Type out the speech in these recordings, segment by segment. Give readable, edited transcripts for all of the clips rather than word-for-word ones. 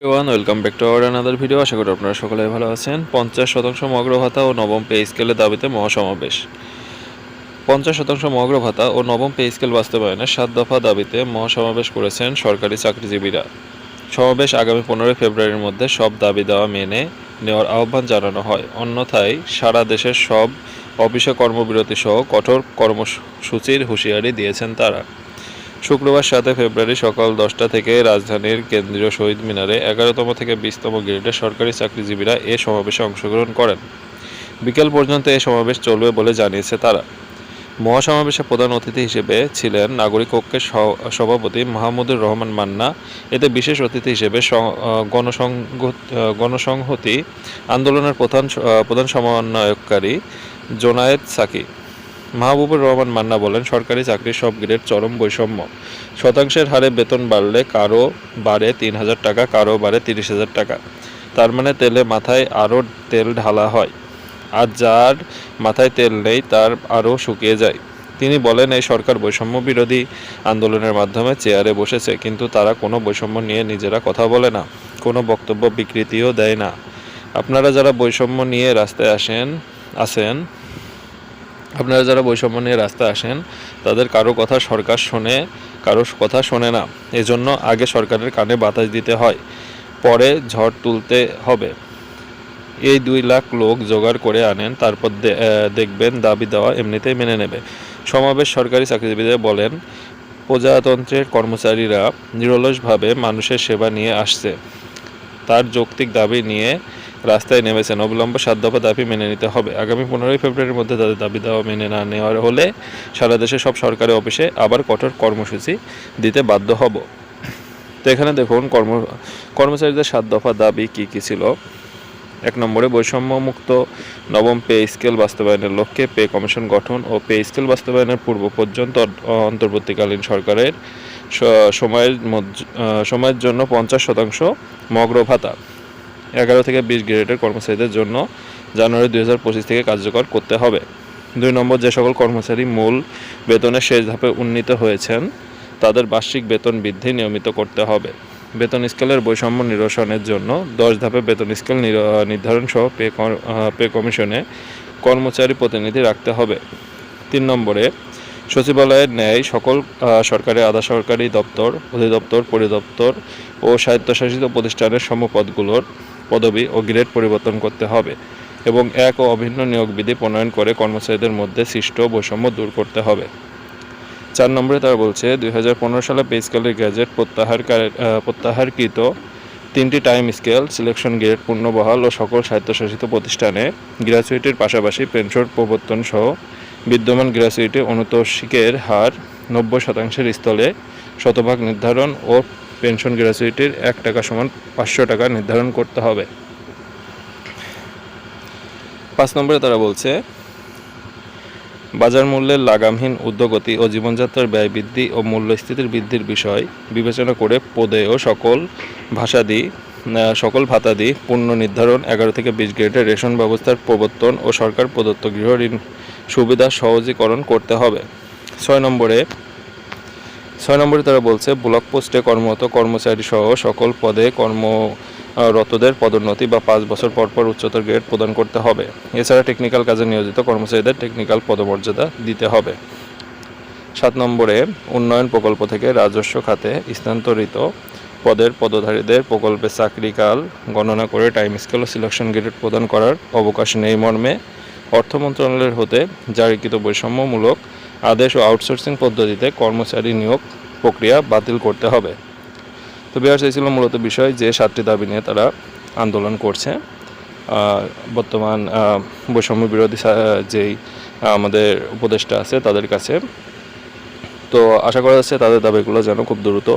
Welcome back to our another video. আশা করি আপনারা সকলে ভালো আছেন। 50% মহার্ঘ ভাতা ও নবম পে স্কেলের দাবিতে মহাসমাবেশ। 50% মহার্ঘ ভাতা ও নবম পে স্কেল বাস্তবায়নের 7 দফা দাবিতে মহাসমাবেশ করেছেন সরকারি চাকরিজীবীরা। সমাবেশ আগামী 15 ফেব্রুয়ারির মধ্যে সব দাবি দেওয়া মেনে নেওয়ার আহ্বান জানানো হয়। অন্যথায় সারা দেশের সব অফিসে কর্মবিরতি সহ কঠোর কর্মসূচির হুঁশিয়ারি দিয়েছেন তারা। শুক্রবার 7 ফেব্রুয়ারি সকাল 10টা থেকে রাজধানীর কেন্দ্রীয় শহীদ মিনারে 11তম থেকে 20তম গ্রেডের সরকারি চাকরিজীবীরা এ সমাবেশে অংশগ্রহণ করেন। বিকেল পর্যন্ত এ সমাবেশ চলবে বলে জানিয়েছে তারা। মহাসমাবেশে প্রধান অতিথি হিসেবে ছিলেন নাগরিক ঐক্যের সভাপতি মাহমুদুর রহমান মান্না। এতে বিশেষ অতিথি হিসেবে গণসংহতি আন্দোলনের প্রধান সমন্বয়কারী জোনায়েদ সাকি। মাহবুবুর রহমান মান্না বলেন, সরকারি চাকরির সব গ্রেড চরম বৈষম্য। শতাংশের হারে বেতন বাড়লে কারো বাড়ে 3,000 টাকা, কারো বাড়ে 30,000 টাকা। তার মানে তেলে মাথায় আরও তেল ঢালা হয়, আর যার মাথায় তেল নেই তার আরও শুকিয়ে যায়। তিনি বলেন, এই সরকার বৈষম্য বিরোধী আন্দোলনের মাধ্যমে চেয়ারে বসেছে, কিন্তু তারা কোনো বৈষম্য নিয়ে নিজেরা কথা বলে না, কোনো বক্তব্য বিকৃতিও দেয় না। আপনারা যারা বৈষম্য নিয়ে রাস্তায় আসেন তাদের কারো কথা সরকার শোনে, কারো কথা শোনে না। এজন্য আগে সরকারের কানে বাতাস দিতে হয়, পরে ঝড় তুলতে হবে। এই 2 লাখ লোক জোগাড় করে আনেন, তারপর দেখবেন দাবি দেওয়া এমনিতেই মেনে নেবে। সমাবেশ সরকারি চাকরিজীবীদের বলেন, প্রজাতন্ত্রের কর্মচারীরা নিরলসভাবে মানুষের সেবা নিয়ে আসছে, তার যৌক্তিক দাবি নিয়ে রাস্তায় নেমেছেন। অবিলম্বে 7 দফা দাবি মেনে নিতে হবে। আগামী 15 ফেব্রুয়ারির মধ্যে তাদের দাবি দেওয়া মেনে না নেওয়ার হলে সারা দেশে সব সরকারি অফিসে আবার কঠোর কর্মসূচি দিতে বাধ্য হব। তো এখানে দেখুন কর্মচারীদের 7 দফা দাবি কী কী ছিল। 1 নম্বরে বৈষম্যমুক্ত নবম পে স্কেল বাস্তবায়নের লক্ষ্যে পে কমিশন গঠন ও পে স্কেল বাস্তবায়নের পূর্ব পর্যন্ত অন্তর্বর্তীকালীন সরকারের সময়ের জন্য 50% মহার্ঘ ভাতা 11 থেকে 20 গ্রেডের কর্মচারীদের জন্য জানুয়ারি 2025 থেকে কার্যকর করতে হবে। 2 নম্বর, যে সকল কর্মচারী মূল বেতনের শেষ ধাপে উন্নীত হয়েছেন তাদের বার্ষিক বেতন বৃদ্ধি নিয়মিত করতে হবে। বেতন স্কেলের বৈষম্য নিরসনের জন্য 10 ধাপে বেতন স্কেল নির্ধারণ সহ পে কমিশনে কর্মচারী প্রতিনিধি রাখতে হবে। 3 নম্বরে, সচিবালয়ের ন্যায় সকল সরকারি আধা সরকারি দপ্তর, অধিদপ্তর, পরিদপ্তর ও স্বায়ত্তশাসিত প্রতিষ্ঠানের সমপদগুলোর পদবি ও গ্রেড পরিবর্তন করতে হবে এবং এক ও অভিন্ন নিয়োগ বিধি প্রণয়ন করে কর্মচারীদের মধ্যে সৃষ্ট বৈষম্য দূর করতে হবে। 4 নম্বরে তারা বলছে, 2015 সালে পে স্কেলের গ্যাজেট প্রত্যাহারকৃত 3টি টাইম স্কেল সিলেকশন গ্রেড পুনর্বহাল ও সকল স্বায়ত্তশাসিত প্রতিষ্ঠানে গ্র্যাচুইটির পাশাপাশি পেনশন প্রবর্তন সহ বিদ্যমান গ্র্যাচুইটি অনুতোষিকের হার 90% স্থলে শতভাগ নির্ধারণ ও পেনশন গ্র্যাচুইটির 1 টাকা সমান 500 টাকা নির্ধারণ করতে হবে। 5 নম্বরে তারা বলছে, বাজার মূল্যের লাগামহীন ঊর্ধ্বগতি ও জীবনযাত্রার ব্যয় বৃদ্ধি ও মূল্যস্ফীতির বৃদ্ধির বিষয় বিবেচনা করে পদেয় সকল ভাতাদি পূর্ণ নির্ধারণ, 11 থেকে 20 গ্রেডের রেশন ব্যবস্থার প্রবর্তন ও সরকার প্রদত্ত গৃহ ঋণ সুবিধা সহজীকরণ করতে হবে। 6 নম্বরে তারা বলছে, ব্লক পোস্টে কর্মরত কর্মচারী সহ সকল পদে কর্মরতদের পদোন্নতি বা 5 বছর পর পর উচ্চতর গ্রেড প্রদান করতে হবে। এছাড়া টেকনিক্যাল কাজে নিয়োজিত কর্মচারীদের টেকনিক্যাল পদমর্যাদা দিতে হবে। 7 নম্বরে, উন্নয়ন প্রকল্প থেকে রাজস্ব খাতে স্থানান্তরিত পদের পদধারীদের প্রকল্পে চাকরিকাল গণনা করে টাইম স্কেল ও সিলেকশন গ্রেড প্রদান করার অবকাশ নেই মর্মে অর্থ মন্ত্রণালয়ের হতে জারিকৃত বৈষম্যমূলক আদেশ ও আউটসোর্সিং পদ্ধতিতে কর্মচারী নিয়োগ প্রক্রিয়া বাতিল করতে হবে। তো বিহার ছিল মূলত বিষয় যে 7টি দাবি নিয়ে তারা আন্দোলন করছে। বর্তমান বৈষম্য বিরোধী যেই আমাদের উপদেষ্টা আছে তাদের কাছে। তো আশা করা যাচ্ছে তাদের দাবিগুলো যেন খুব দ্রুত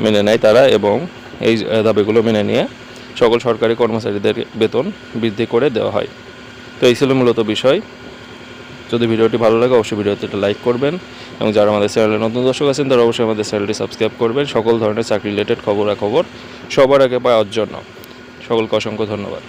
মেনে নেয় তারা, এবং এই দাবিগুলো মেনে নিয়ে সকল সরকারি কর্মচারীদের বেতন বৃদ্ধি করে দেওয়া হয়। তো এই ছিল মূলত বিষয়। যদি ভিডিওটি ভালো লাগে অবশ্যই ভিডিওতে একটা লাইক করবেন, এবং যারা আমাদের চ্যানেলে নতুন দর্শক আছেন তারা অবশ্যই আমাদের চ্যানেলটি সাবস্ক্রাইব করবেন সকল ধরনের চাকরি রিলেটেড খবর সবার আগে পাওয়ার জন্য। সকলকে অসংখ্য ধন্যবাদ।